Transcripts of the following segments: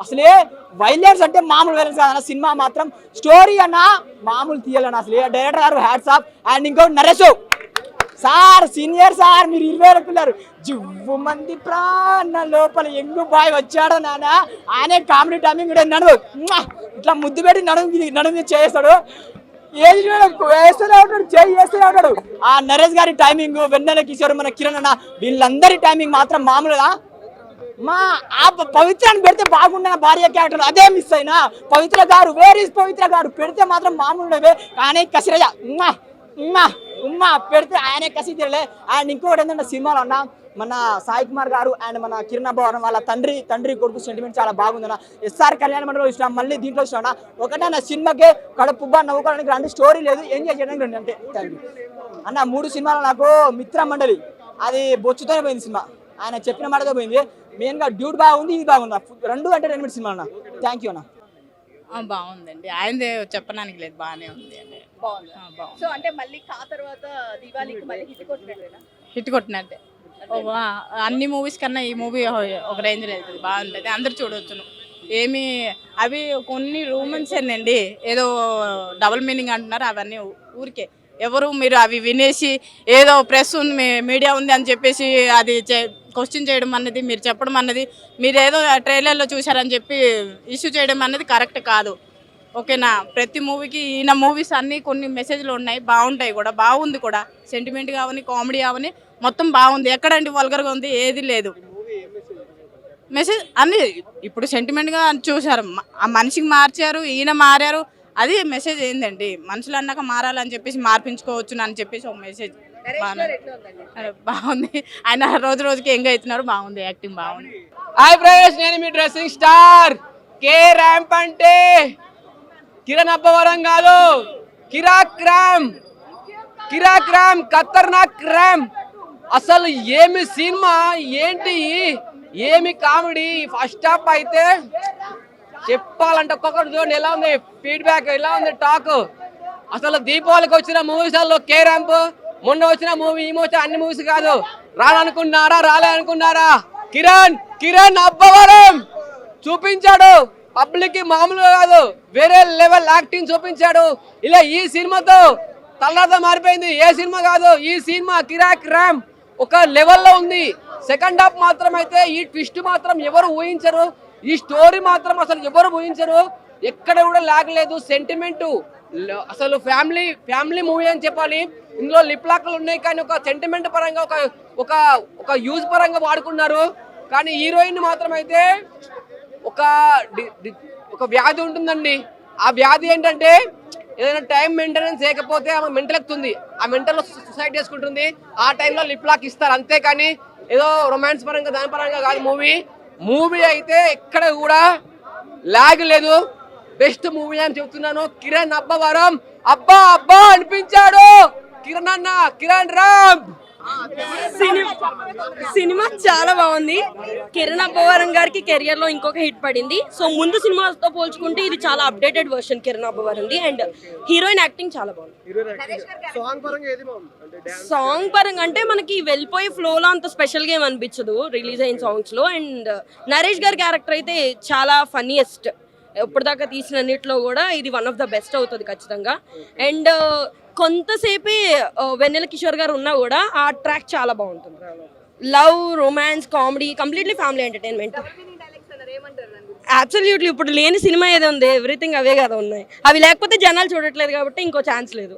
అసలే వైలెన్స్ అంటే మామూలు వైలెన్స్ కాదన్న, సినిమా మాత్రం స్టోరీ అన్న మామూలు తీయాలన్న. అసలు డైరెక్టర్ గారు హ్యాట్స్ ఆఫ్. అండ్ ఇంకో నరేష్ సార్, సీనియర్ సార్, మీరు 20 పిల్లలు జివ్వు మంది ప్రాణ లోపల ఎంగు బాయ్ వచ్చాడు నాన్న. ఆయనే కామెడీ టైమింగ్ కూడా నడువు ఇట్లా ముద్దు పెట్టి నడుము చేస్తాడు, వేస్తూనే ఉంటాడు, చేస్తూనే ఉంటాడు. ఆ నరేష్ గారి టైమింగ్, వెన్నెల కిషోర్, మన కిరణ్ అన్న, వీళ్ళందరి టైమింగ్ మాత్రం మామూలుగా. మా ఆ పవిత్రాన్ని పెడితే బాగుండన్న భార్య క్యారెక్టర్ అదే మిస్ అయినా. పవిత్ర గారు, వేర్ ఇస్ పవిత్ర గారు పెడితే మాత్రం మామూలు కానీ కసిరయ్య ఉమ్మా పెడితే ఆయనే కసి తిరలే. అండ్ ఇంకొకటి ఏంటంటే సినిమాలో అన్న మన సాయి కుమార్ గారు అండ్ మన కిరణ్ భవన్ వాళ్ళ తండ్రి కొడుకు సెంటిమెంట్ చాలా బాగుందన్న. ఎస్ఆర్ కళ్యాణ మండలిలో ఇష్టం, మళ్ళీ దీంట్లో ఇష్టం. ఒకటే నా సినిమాకే కడుపుబ్బా నవ్వుకోవడానికి రెండు, స్టోరీ లేదు, ఎంజాయ్ చేయడానికి రెండు, అంతే. థ్యాంక్ యూ అన్న. 3 సినిమాలు నాకు మిత్ర మండలి అది బొచ్చుతోనే పోయింది సినిమా, ఆయన చెప్పిన మాటతో పోయింది. మెయిన్గా డ్యూట్ బాగుంది, ఇది బాగుంది, 2 ఎంటర్టైన్మెంట్ సినిమా అన్న. థ్యాంక్ యూ అన్న. బాగుందండి, ఆయనదే చెప్పడానికి లేదు, బాగానే ఉంది అండి. సో అంటే మళ్ళీ తర్వాత దివాళీకి మళ్ళీ హిట్ కొట్టినట్టే. అన్ని మూవీస్ కన్నా ఈ మూవీ ఒక రేంజ్ లేదు, బాగుంటుంది, అందరు చూడవచ్చును. ఏమి అవి కొన్ని రూమన్స్ అండి, ఏదో డబుల్ మీనింగ్ అంటున్నారు, అవన్నీ ఊరికే. ఎవరు మీరు అవి వినేసి ఏదో ప్రెస్ ఉంది, మీడియా ఉంది అని చెప్పేసి అది క్వశ్చన్ చేయడం అన్నది, మీరు చెప్పడం అన్నది, మీరు ఏదో ట్రైలర్లో చూసారని చెప్పి ఇష్యూ చేయడం అన్నది కరెక్ట్ కాదు, ఓకేనా. ప్రతి మూవీకి ఈయన మూవీస్ అన్నీ కొన్ని మెసేజ్లు ఉన్నాయి, బాగుంటాయి కూడా, బాగుంది కూడా. సెంటిమెంట్ కావని, కామెడీ కావని మొత్తం బాగుంది. ఎక్కడండి వల్గర్గా ఉంది, ఏది లేదు. మెసేజ్ అన్నీ ఇప్పుడు సెంటిమెంట్గా చూసారు, ఆ మనిషికి మార్చారు, ఈయన మారారు, అది మెసేజ్ ఏందండి. మనుషులు అన్నాక మారాలని చెప్పేసి మార్పించుకోవచ్చు అని చెప్పేసి ఒక మెసేజ్ బాగుంది. ఆయన రోజుకి ఎంగా అవుతున్నారు, బాగుంది, యాక్టింగ్ బాగుంది. హాయ్ ఫ్రెండ్స్, నేను మీ డ్రెస్సింగ్ స్టార్ కే ర్యాంప్. అంటే కిరణ్ అబ్బవరం కాదు, కిరాక్ ర్యామ్, ఖతర్నాక్ ర్యామ్. అసలు ఏమి సినిమా, ఏంటి ఏమి కామెడీ. ఫస్ట్ హాఫ్ అయితే చెప్పాలంటే ఒక్కొక్కటి చూడండి ఎలా ఉంది ఫీడ్బ్యాక్, ఎలా ఉంది టాక్. అసలు దీపావళికి వచ్చిన మూవీస్లో కే ర్యాంప్, మొన్న వచ్చిన మూవీ, ఈ మూవీ, అన్ని మూవీస్ కాదు. రాలనుకున్నారా, రాలేనుకున్నారా, కిరణ్ అబ్బవరం చూపించాడు పబ్లిక్ కి, మామూలుగా కాదు, వేరే లెవెల్ యాక్టింగ్ చూపించాడు. ఇలా ఈ సినిమాతో తలరాత మారిపోయింది, ఏ సినిమా కాదు, ఈ సినిమా కిరాక్ ర్యామ్ ఒక లెవెల్లో ఉంది. సెకండ్ హాఫ్ మాత్రం అయితే ఈ ట్విస్ట్ మాత్రం ఎవరు ఊహించరు, ఈ స్టోరీ మాత్రం అసలు ఎవరు ఊహించరు, ఎక్కడ కూడా లాగ్ లేదు. సెంటిమెంట్ అసలు ఫ్యామిలీ మూవీ అని చెప్పాలి. ఇందులో లిప్ లాక్లు ఉన్నాయి, కానీ ఒక సెంటిమెంట్ పరంగా ఒక యూజ్ పరంగా వాడుకున్నారు. కానీ హీరోయిన్ మాత్రం అయితే ఒక వ్యాధి ఉంటుందండి. ఆ వ్యాధి ఏంటంటే ఏదైనా టైం మెయింటెనెన్స్ చేయకపోతే ఆమె మెంటల్ ఎక్కుతుంది, ఆ మెంటల్లో సూసైడ్ చేసుకుంటుంది. ఆ టైంలో లిప్ లాక్ ఇస్తారు, అంతేకాని ఏదో రొమాన్స్ పరంగా దాని పరంగా కాదు. మూవీ అయితే ఎక్కడ కూడా లాగ్ లేదు, బెస్ట్ మూవీ అని చెప్తున్నాను. కిరణ్ అబ్బవరం అబ్బా అనిపించాడు. కిరణ్ రామ్ సినిమా చాలా బాగుంది. కిరణ్ అబ్బవరం గారికి కెరియర్ లో ఇంకొక హిట్ పడింది. సో ముందు సినిమాతో పోల్చుకుంటే ఇది చాలా అప్డేటెడ్ వర్షన్ కిరణ్ అబ్బవరంది. అండ్ హీరోయిన్ యాక్టింగ్ చాలా బాగుంది. సాంగ్ పరంగా అంటే మనకి వెళ్ళిపోయి ఫ్లోలో అంత స్పెషల్ గా ఏం అనిపించదు రిలీజ్ అయిన సాంగ్స్ లో. అండ్ నరేష్ గారి క్యారెక్టర్ అయితే చాలా ఫన్నీయెస్ట్, ఎప్పటిదాకా తీసిన అన్నిట్లో కూడా ఇది వన్ ఆఫ్ ద బెస్ట్ అవుతుంది ఖచ్చితంగా. అండ్ కొంతసేపే వెన్నెల కిషోర్ గారు ఉన్నా కూడా ఆ ట్రాక్ చాలా బాగుంటుంది. Love, romance, comedy, completely family entertainment. Absolutely ఇప్పుడు లేని సినిమా ఏదో ఉంది, ఎవ్రీథింగ్ అవే కదా ఉన్నాయి. అవి లేకపోతే జనాలు చూడట్లేదు కాబట్టి ఇంకో ఛాన్స్ లేదు,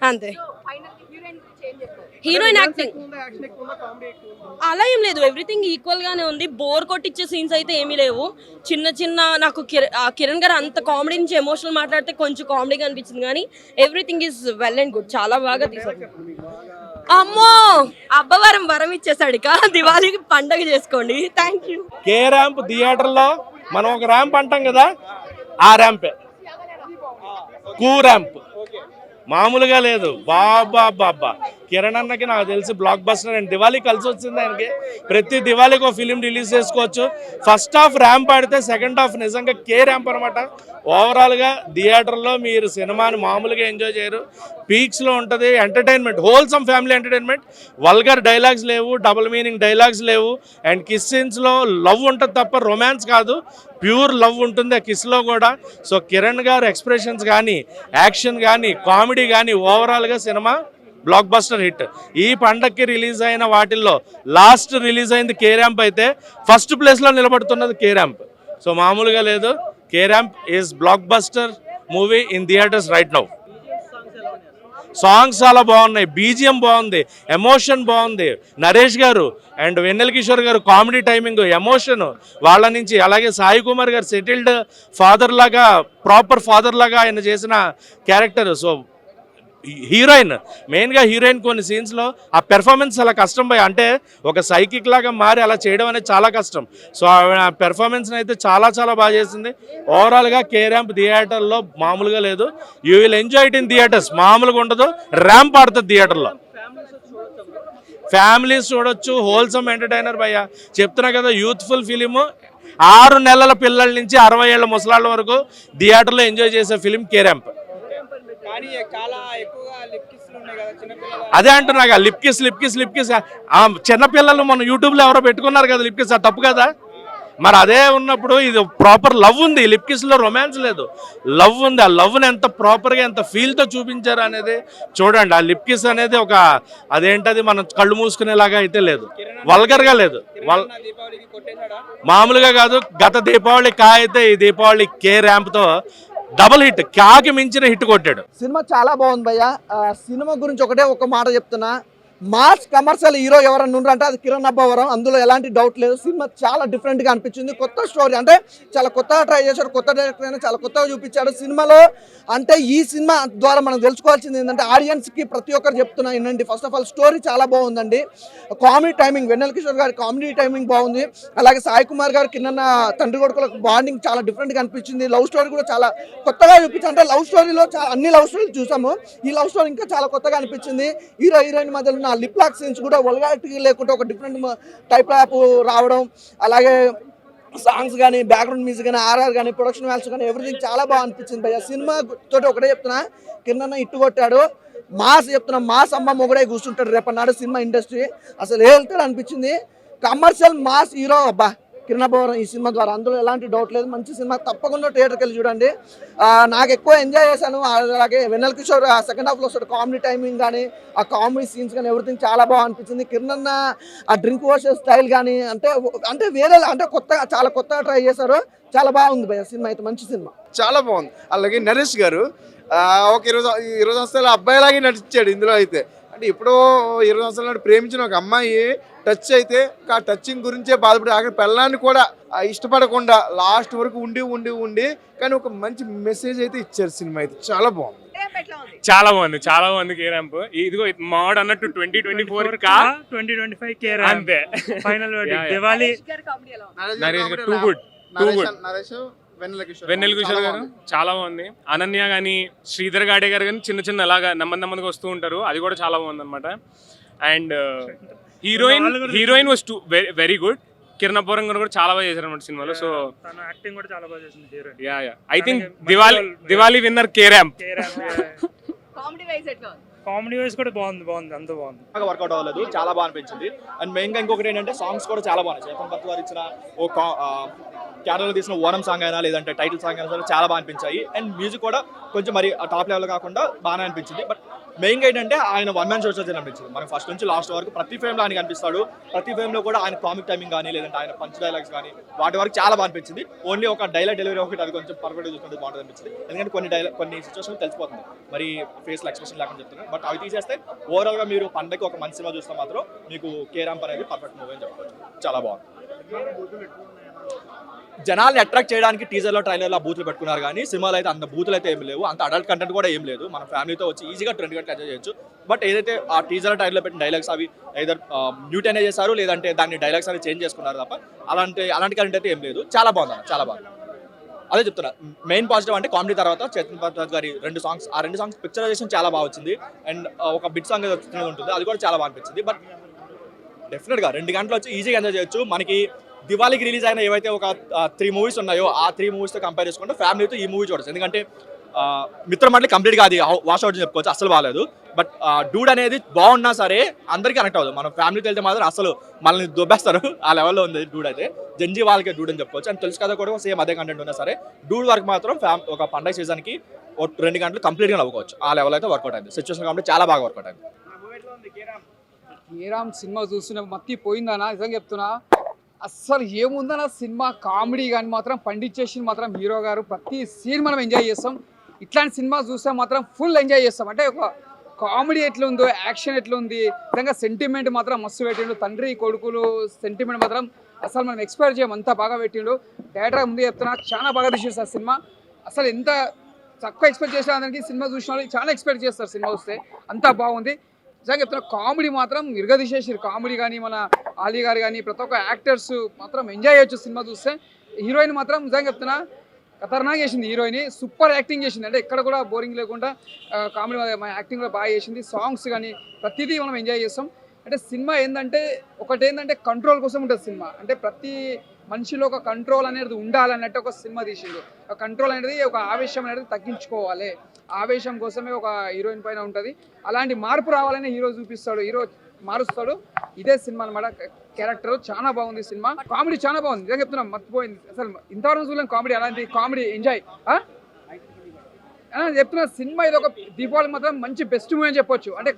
అంతే. హీరోయిన్ యాక్టింగ్ అలా ఏం లేదు, ఎవ్రీథింగ్ ఈక్వల్ గానే ఉంది. బోర్ కొట్టించే సీన్స్ అయితే ఏమీ లేవు. చిన్న నాకు కిరణ్ గారు అంత కామెడీ నుంచి ఎమోషనల్ మాట్లాడితే కొంచెం కామెడీగా అనిపించింది, కానీ everything is well and good, చాలా బాగా తీసారు. అమ్మో, అబ్బవరం వరం ఇచ్చేసాడు, ఇక దివాళీకి పండగ చేసుకోండి. Thank you. కే ర్యాంప్ థియేటర్లో మనం ఒక ర్యాంప్ అంటాం కదా, ఆ ర్యాంపే కూ ర్యాంప్, మామూలుగా లేదు. బాబా కిరణ్ అన్నకి నాకు తెలిసి బ్లాక్ బస్టర్ అండ్ దివాళీ కలిసి వచ్చింది ఆయనకి. ప్రతి దివాళీకి ఒక ఫిలిం రిలీజ్ చేసుకోవచ్చు. ఫస్ట్ హాఫ్ ర్యాంప్ ఆడితే సెకండ్ హాఫ్ నిజంగా కే ర్యాంప్ అనమాట. ఓవరాల్గా థియేటర్లో మీరు సినిమాని మామూలుగా ఎంజాయ్ చేయరు. పీక్స్లో ఉంటుంది entertainment, wholesome family entertainment. Vulgar dialogues లేవు, డబుల్ మీనింగ్ డైలాగ్స్ లేవు, అండ్ కిస్ సీన్స్లో లవ్ ఉంటుంది తప్ప రొమాన్స్ కాదు, ప్యూర్ లవ్ ఉంటుంది ఆ కిస్లో కూడా. సో కిరణ్ గారు ఎక్స్ప్రెషన్స్ కానీ, యాక్షన్ కానీ, కామెడీ కానీ, ఓవరాల్గా సినిమా బ్లాక్ బస్టర్ హిట్. ఈ పండక్కి రిలీజ్ అయిన వాటిల్లో లాస్ట్ రిలీజ్ అయింది కే ర్యాంప్ అయితే ఫస్ట్ ప్లేస్లో నిలబడుతున్నది కే ర్యాంప్. సో మామూలుగా లేదు. K ramp is block buster movie in theatres right now. Songs చాలా బాగున్నాయి, బీజిఎం బాగుంది, ఎమోషన్ బాగుంది. నరేష్ గారు అండ్ వెన్నెల కిషోర్ గారు కామెడీ టైమింగ్, ఎమోషన్ వాళ్ళ నుంచి. అలాగే సాయి కుమార్ గారు సెటిల్డ్ ఫాదర్ లాగా, ప్రాపర్ ఫాదర్ లాగా ఆయన చేసిన క్యారెక్టర్. సో హీరోయిన్, మెయిన్గా హీరోయిన్ కొన్ని సీన్స్లో ఆ పెర్ఫార్మెన్స్ చాలా కష్టం భయ. అంటే ఒక సైకిక్ లాగా మారి అలా చేయడం అనేది చాలా కష్టం. సో ఆ పెర్ఫార్మెన్స్ని అయితే చాలా చాలా బాగా చేసింది. ఓవరాల్గా కే ర్యాంప్ థియేటర్లో మామూలుగా లేదు. You will enjoy it in theatres. మామూలుగా ఉండదు, ర్యాంప్ ఆడుతుంది థియేటర్లో. ఫ్యామిలీస్ చూడొచ్చు, హోల్సమ్ ఎంటర్టైనర్ భయ్య. చెప్తున్నా కదా, యూత్ఫుల్ ఫిలిము. 6 నెలల పిల్లల నుంచి 60 ఏళ్ళ ముసలాళ్ళ వరకు థియేటర్లో ఎంజాయ్ చేసే ఫిలిం కే ర్యాంప్. అదే అంటున్నాగా, లిప్ కిస్ చిన్నపిల్లలు మన యూట్యూబ్లో ఎవరో పెట్టుకున్నారు కదా లిప్ కిస్, అది తప్పు కదా. మరి అదే ఉన్నప్పుడు ఇది ప్రాపర్ లవ్ ఉంది. లిప్ కిస్లో రొమాన్స్ లేదు, లవ్ ఉంది. ఆ లవ్ని ఎంత ప్రాపర్గా, ఎంత ఫీల్తో చూపించారు అనేది చూడండి. ఆ లిప్ కిస్ అనేది ఒక అదేంటది మనం కళ్ళు మూసుకునేలాగా అయితే లేదు, వల్గర్గా లేదు. మామూలుగా కాదు. గత దీపావళి అయితే ఈ దీపావళి కే ర్యాంప్తో డబుల్ హిట్, కాకి మించిన హిట్ కొట్టాడు. సినిమా చాలా బాగుంది భయ్య. సినిమా గురించి ఒక మాట చెప్తున్నా, మాస్ కమర్షియల్ హీరో ఎవరన్నా ఉన్నారంటే అది కిరణ్ అబ్బవరం, అందులో ఎలాంటి డౌట్ లేదు. సినిమా చాలా డిఫరెంట్గా అనిపించింది, కొత్త స్టోరీ, అంటే చాలా కొత్తగా ట్రై చేశాడు, కొత్త డైరెక్టర్ అయినా చాలా కొత్తగా చూపించాడు సినిమాలో. అంటే ఈ సినిమా ద్వారా మనం తెలుసుకోవాల్సింది ఏంటంటే, ఆడియన్స్కి ప్రతి ఒక్కరు చెప్తున్నా ఏంటంటే, ఫస్ట్ ఆఫ్ ఆల్ స్టోరీ చాలా బాగుందండి. కామెడీ టైమింగ్, వెన్నెల కిషోర్ గారి కామెడీ టైమింగ్ బాగుంది. అలాగే సాయి కుమార్ గారు కింద తండ్రి కొడుకులకు బాండింగ్ చాలా డిఫరెంట్గా అనిపించింది. లవ్ స్టోరీ కూడా చాలా కొత్తగా చూపించారు. అంటే లవ్ స్టోరీలో అన్ని లవ్ స్టోరీలు చూసాము, ఈ లవ్ స్టోరీ ఇంకా చాలా కొత్తగా అనిపించింది. హీరో హీరోయిన్ మధ్యలో ఉన్న లిప్ లాక్ సీన్స్ కూడా వల్గారిటీ లేకుండా ఒక డిఫరెంట్ టైప్ ఆఫ్ రావడం, అలాగే సాంగ్స్ కానీ, బ్యాక్గ్రౌండ్ మ్యూజిక్ కానీ, ఆర్ఆర్ కానీ, ప్రొడక్షన్ వాల్యూస్ కానీ, ఎవ్రీథింగ్ చాలా బాగా అనిపించింది భయ్య. సినిమా తోటి ఒకటే చెప్తున్నా, కింద ఇట్టు కొట్టాడు. మాస్ చెప్తున్నా, మాస్ అమ్మ మొగడే కూర్చుంటాడు రేపన్నాడు సినిమా ఇండస్ట్రీ. అసలు వెళ్తాడు అనిపించింది. కమర్షియల్ మాస్ హీరో అబ్బా కిరణ్ అబ్బవరం ఈ సినిమా ద్వారా, అందులో ఎలాంటి డౌట్ లేదు. మంచి సినిమా, తప్పకుండా థియేటర్కి వెళ్ళి చూడండి. నాకు ఎక్కువ ఎంజాయ్ చేశాను. అలాగే వెన్నెల కిషోర్ సెకండ్ హాఫ్లో వస్తాడు, కామెడీ టైమింగ్ కానీ, ఆ కామెడీ సీన్స్ కానీ, ఎవ్రీథింగ్ చాలా బాగా అనిపించింది. కిరణ్ అన్న ఆ డ్రింక్ వాషర్ స్టైల్ కానీ, అంటే వేరే, అంటే కొత్తగా, చాలా కొత్తగా ట్రై చేశారు. చాలా బాగుంది భయ్య సినిమా అయితే, మంచి సినిమా, చాలా బాగుంది. అలాగే నరేష్ గారు ఒక 20 సంవత్సరాల అబ్బాయిలాగే నటించాడు ఇందులో అయితే. అంటే ఇప్పుడు 20 సంవత్సరాల నాడు ప్రేమించిన ఒక అమ్మాయి టచ్ అయితే ఆ టచింగ్ గురించే బాధపడి అక్కడ పెళ్ళాన్ని కూడా ఇష్టపడకుండా లాస్ట్ వరకు ఉండి కానీ ఒక మంచి మెసేజ్ అయితే ఇచ్చారు. సినిమా అయితే చాలా బాగుంది, చాలా బాగుంది కే ర్యాంప్. ఇదిగో మావాడు అన్నట్టు 2024 కా 2025 కే ర్యాంప్ అంతే ఫైనల్ దివాళీ. నరేష్ గారు టూ గుడ్. వెన్నెల కిషోర్ గారు చాలా బాగుంది. అనన్య గానీ, శ్రీధర్ గాడే గారు కానీ చిన్న అలాగా నెమ్మదిగా వస్తూ ఉంటారు, అది కూడా చాలా బాగుంది అనమాట. And heroine was very good. Kiran Abbavaram గారు కూడా చాలా బాగా చేశారు అన్నమాట సినిమాలో. సో యాక్టింగ్ కూడా చాలా బాగా చేసింది heroine. I think Diwali winner K ramp. Comedy wise కూడా బాగుంది, అంత బాగుంది. బాగా వర్కౌట్ అవ్వలేదు, చాలా బాగా అనిపించింది. అండ్ మెయిన్గా ఇంకొకటి ఏంటంటే, సాంగ్స్ కూడా చాలా బాగున్నాయి. చేతన్ భరత్ గారు ఇచ్చిన ఓ కేరళలో తీసిన ఓనం సాంగ్ అయినా, లేదంటే టైటిల్ సాంగ్ అయినా సరే చాలా బాగా అనిపించాయి. అండ్ మ్యూజిక్ కూడా కొంచెం మరి టాప్ లెవెల్ కాకుండా బాగానే అనిపించింది. బట్ మెయిన్గా ఏంటంటే, ఆయన వన్ మ్యాన్ షో అనిపించింది. మనం ఫస్ట్ నుంచి లాస్ట్ వరకు ప్రతి ఫేమ్లో ఆయన కనిపిస్తాడు. ప్రతి ఫేమ్లో కూడా ఆయన కామిక్ టైమింగ్ కానీ, లేదంటే ఆయన పంచ్ డైలాగ్స్ కానీ, వాటి వరకు చాలా బాగా అనిపించింది. ఓన్లీ ఒక డైలాగ్ డెలివరీ ఒకటి అది కొంచెం పర్ఫెక్ట్గా చూసుకుంటే బాగుంటుంది అనిపించింది. ఎందుకంటే కొన్ని సిచ్యువేషన్ తెలిసిపోతుంది, మరి ఫేస్లో ఎక్స్ప్రెషన్ లేకుండా చెప్తున్నాను. బట్ అవి తీసేస్తే ఓవరాల్గా మీరు పండగకి ఒక మంచి సినిమా చూస్తే మాత్రం మీకు కే ర్యాంప్ అనేది పర్ఫెక్ట్ మూవీ అని చెప్పవచ్చు. చాలా బాగుంది. జనాల్ని అట్రాక్ట్ చేయడానికి టీజర్లో, ట్రైలర్లో బూతులు పెట్టుకున్నారు కానీ సినిమాలో అయితే అంత బూతులు అయితే ఏం లేవు, అంత అడల్ట్ కంటెంట్ కూడా ఏం లేదు. మన ఫ్యామిలీతో వచ్చి ఈజీగా 20 గంటలు ఎంజాయ్ చేయొచ్చు. బట్ ఏదైతే ఆ టీజర్ ట్రైలర్లో పెట్టిన డైలాగ్స్ అవి ఏదర్ మ్యూట్ అయినా చేశారు, లేదంటే దాన్ని డైలాగ్స్ అనేది చేంజ్ చేసుకున్నారు తప్ప అలాంటి కంటెంట్ అయితే ఏం లేదు. చాలా బాగుంది, చాలా బాగుంది. అదే చెప్తున్నా, మెయిన్ పాజిటివ్ అంటే కామెడీ తర్వాత చేతన్ భరద్వాజ్ గారి 2 సాంగ్స్, ఆ 2 సాంగ్స్ పిక్చరైజేషన్ చాలా బాగా వచ్చింది. అండ్ ఒక బిట్ సాంగ్ వచ్చినది ఉంటుంది, అది కూడా చాలా బాగా అనిపించింది. బట్ డెఫినెట్గా 2 గంటలు వచ్చి ఈజీగా ఎంజాయ్ చేయొచ్చు. మనకి దివాళీకి రిలీజ్ అయిన ఏవైతే ఒక 3 మూవీస్ ఉన్నాయో ఆ 3 మూవీస్తో కంపేర్ చేసుకుంటే ఫ్యామిలీతో ఈ మూవీ చూడొచ్చు. ఎందుకంటే మిత్రమండలి కంప్లీట్గా అది వాష్ అవుట్ చెప్పుకోవచ్చు, అసలు బాగాలేదు. బట్ డూడ్ అనేది బాగున్నా సరే అందరికీ కనెక్ట్ అవ్వదు. మనం ఫ్యామిలీతో వెళ్తే మాత్రం అసలు మనల్ని దొబ్బేస్తారు, ఆ లెవెల్లో ఉంది డూడ్ అయితే. జంజీ వాళ్ళకి డూడ్ అని చెప్పుకోవచ్చు. అండ్ తెలుసు కదా కూడా సేమ్ అదే కంటెంట్ ఉన్నా సరే డూడ్ వరకు మాత్రం ఒక పండగ సీజన్కి 2 గంటలు కంప్లీట్గా నవ్వుకోవచ్చు. ఆ లెవెల్ అయితే వర్కౌట్ అయింది. సిచ్యువేషన్ కాబట్టి చాలా బాగా వర్కౌట్ అయింది. కేరామ్ సినిమా చూస్తున్నా మత్తి పోయిందనా, నిజంగా చెప్తున్నా. అస్సలు ఏముందన్న సినిమా, కామెడీ కానీ మాత్రం పండించేసి మాత్రం హీరో గారు ప్రతి సీన్ మనం ఎంజాయ్ చేస్తాం. ఇట్లాంటి సినిమా చూస్తే మాత్రం ఫుల్ ఎంజాయ్ చేస్తాం. అంటే ఒక కామెడీ ఎట్లుందో, యాక్షన్ ఎట్లుంది, నిజంగా సెంటిమెంట్ మాత్రం మస్తు పెట్టిండు. తండ్రి కొడుకులు సెంటిమెంట్ మాత్రం అసలు మనం ఎక్స్పెక్ట్ చేయం, అంతా బాగా పెట్టిండు. డైరెక్టర్ ముందు చెప్తున్నా చాలా బాగా తీసేస్తారు సినిమా. అసలు ఎంత తక్కువ ఎక్స్పెక్ట్ చేసిన దానికి సినిమా చూసిన వాళ్ళు చాలా ఎక్స్పెక్ట్ చేస్తారు సినిమా చూస్తే, అంతా బాగుంది. నిజంగా చెప్తున్నా కామెడీ మాత్రం ఇరగదీసేసారు. కామెడీ కానీ మన ఆలీ గారు కానీ ప్రతి ఒక్క యాక్టర్స్ మాత్రం ఎంజాయ్ చేయొచ్చు సినిమా చూస్తే. హీరోయిన్ మాత్రం నిజంగా చెప్తున్నా ఖతర్నాక్ చేసింది. హీరోయిన్ సూపర్ యాక్టింగ్ చేసింది. అంటే ఎక్కడ కూడా బోరింగ్ లేకుండా కామెడీ యాక్టింగ్ కూడా బాగా చేసింది. సాంగ్స్ కానీ ప్రతిదీ మనం ఎంజాయ్ చేస్తాం. అంటే సినిమా ఏంటంటే ఒకటేంటంటే కంట్రోల్ కోసం ఉంటుంది సినిమా. అంటే ప్రతి మనిషిలో ఒక కంట్రోల్ అనేది ఉండాలన్నట్టు ఒక సినిమా తీసిండు. ఆ కంట్రోల్ అనేది ఒక ఆవేశం అనేది తగ్గించుకోవాలి, ఆవేశం కోసమే ఒక హీరోయిన్ పైన ఉంటుంది. అలాంటి మార్పు రావాలని హీరో చూపిస్తాడు, హీరో మారుస్తాడు. ఇదే సినిమా అనమాట. క్యారెక్టర్ చాలా బాగుంది సినిమా. కామెడీ చాలా బాగుంది, నిజంగా చెప్తున్నా మర్చిపోయింది. అసలు ఇంతవరకు చూడలేం కామెడీ, అలాంటి కామెడీ ఎంజాయ్ చెప్తున్నా. సినిమా ఇది ఒక దీపావళి మాత్రం మంచి బెస్ట్ మూవీ అని చెప్పొచ్చు. అంటే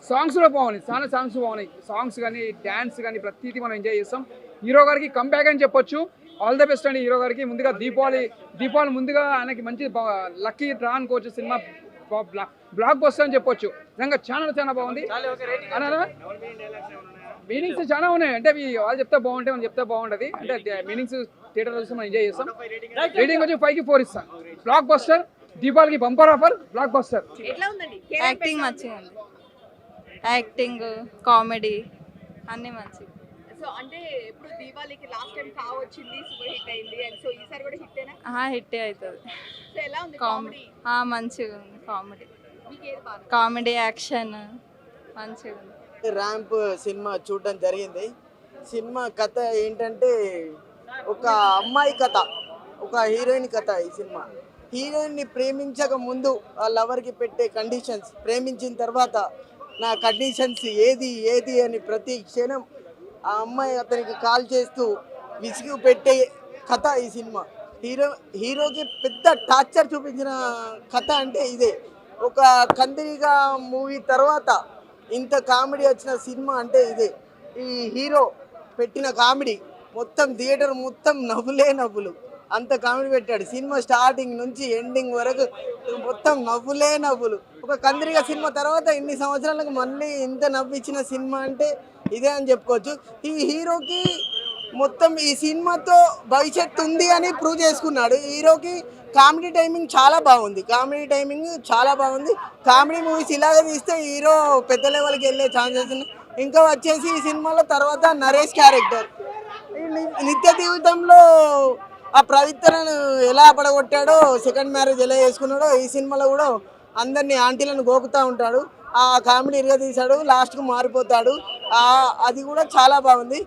సాంగ్స్ కూడా బాగున్నాయి, చాలా సాంగ్స్ బాగున్నాయి. సాంగ్స్ కానీ డ్యాన్స్ కానీ ప్రతిదీ మనం ఎంజాయ్ చేస్తాం. హీరో గారికి కంబ్యాక్ అని చెప్పొచ్చు. ఆల్ ద బెస్ట్ అండి హీరో గారికి. ముందుగా దీపావళి ముందుగా ఆయనకి మంచి లక్కీ డ్రా అనుకోవచ్చు. సినిమా బ్లాక్ బస్టర్ అని చెప్పొచ్చు. నిజంగా చాలా బాగుంది. మీనింగ్స్ చాలా ఉన్నాయి. అంటే వాళ్ళు చెప్తే బాగుంటాయి, మనం చెప్తే బాగుంటుంది. అంటే మీనింగ్స్ థియేటర్ చూసి మనం ఎంజాయ్ చేస్తాం. రేటింగ్ వచ్చి 5కి 4 ఇస్తాం. బ్లాక్ బస్టర్, దీపావళికి bumper offer, block buster. Acting మంచిగా ఉంది, యాక్టింగ్ కామెడీ అన్నీ మంచిగా. సో అంటే ఇప్పుడు దీపావళికి లాస్ట్ టైం కావచ్చింది, సూపర్ హిట్ అయింది. అండ్ సో ఈసారి కూడా హిట్టేనా? హిట్టే అవుతుంది. సో ఎలా ఉంది కామెడీ? మంచిగా ఉంది కామెడీ, మీకు ఏది బాగా? కామెడీ యాక్షన్ మంచిగా ఉంది. ర్యాంప్ సినిమా చూడడం జరిగింది. సినిమా కథ ఏంటంటే ఒక అమ్మాయి కథ, ఒక హీరోయిన్ కథ. ఈ సినిమా హీరోయిన్ని ప్రేమించక ముందు ఆ లవర్కి పెట్టే కండిషన్స్, ప్రేమించిన తర్వాత నా కండిషన్స్ ఏది అని ప్రతి క్షణం ఆ అమ్మాయి అతనికి కాల్ చేస్తూ విసిగి పెట్టే కథ ఈ సినిమా. హీరోకి పెద్ద టార్చర్ చూపించిన కథ అంటే ఇదే. ఒక కందిరిగా మూవీ తర్వాత ఇంత కామెడీ వచ్చిన సినిమా అంటే ఇదే. ఈ హీరో పెట్టిన కామెడీ మొత్తం థియేటర్ మొత్తం నవ్వులు, అంత కామెడీ పెట్టాడు. సినిమా స్టార్టింగ్ నుంచి ఎండింగ్ వరకు మొత్తం నవ్వులు. ఒక కందిరిగా సినిమా తర్వాత ఇన్ని సంవత్సరాలకు మళ్ళీ ఇంత నవ్వించిన సినిమా అంటే ఇదే అని చెప్పుకోవచ్చు. ఈ హీరోకి మొత్తం ఈ సినిమాతో భవిష్యత్తు ఉంది అని ప్రూవ్ చేసుకున్నాడు. హీరోకి కామెడీ టైమింగ్ చాలా బాగుంది. కామెడీ మూవీస్ ఇలాగే తీస్తే హీరో పెద్ద లెవెల్కి వెళ్ళే ఛాన్సెస్ ఉన్నాయి. ఇంకా వచ్చేసి ఈ సినిమాలో తర్వాత నరేష్ క్యారెక్టర్ నిత్య జీవితంలో ఆ పవిత్రను ఎలా పడగొట్టాడో, సెకండ్ మ్యారేజ్ ఎలా చేసుకున్నాడో ఈ సినిమాలో కూడా అందరినీ ఆంటీలను గోకుతూ ఉంటాడు. ఆ కామెడీ ఇరగ తీశాడు, లాస్ట్కు మారిపోతాడు. అది కూడా చాలా బాగుంది.